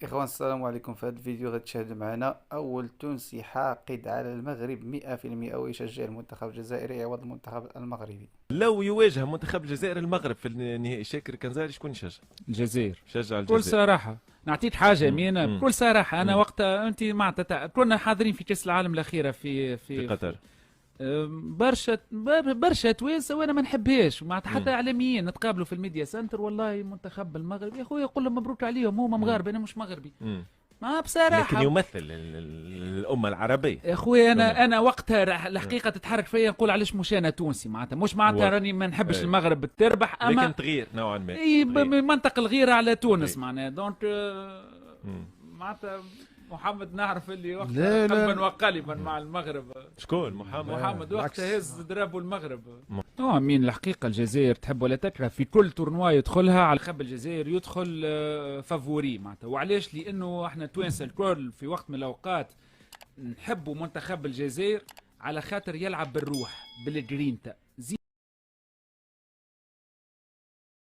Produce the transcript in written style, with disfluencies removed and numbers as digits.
إخوان السلام عليكم. في هذا الفيديو غتشاهدوا معنا أول تونسي حاقد على المغرب 100% ويشجع المنتخب الجزائري عوض المنتخب المغربي. لو يواجه منتخب الجزائر المغرب في النهائي، شاكر كنزاري شكون يشجع؟ الجزائر. شجع بكل الجزائر. صراحة نعطيك حاجة مم. مينا، مم. بكل صراحة أنا مم. وقتها أنت معناتها كنا حاضرين في كأس العالم الأخيرة في قطر. برشا توانسة وأنا ما نحبهاش، معناتها حتى مم. إعلاميين نتقابلوا في الميديا سنتر، والله منتخب المغرب يا أخويا قول لهم مبروك عليهم، هما مم. مغاربة أنا مش مغربي. مم. ما لكن بصراحة يمثل الأمة العربية. يا اخويا تمام. انا وقتها الحقيقه تتحرك فيا نقول علاش مش انا تونسي، معناتها مش معناتها راني ما نحبش أي. المغرب تربح، اما لكن تغيير نوعا ما. اي تغيير. بمنطق الغيره على تونس تغيير. معناها دونك مم. معناتها محمد نعرف اللي لا وقتها لا قلبا وقالبا مع المغرب. شكون محمد؟ وقتها هز ضربوا المغرب. م- مين الحقيقه الجزائر تحب ولا تكره في كل تورنوا يدخلها على خب الجزائر يدخل فافوري معناتها، وعلاش؟ لانه احنا توانسه الكل في وقت من الاوقات نحبوا منتخب الجزائر على خاطر يلعب بالروح بالجرينتا.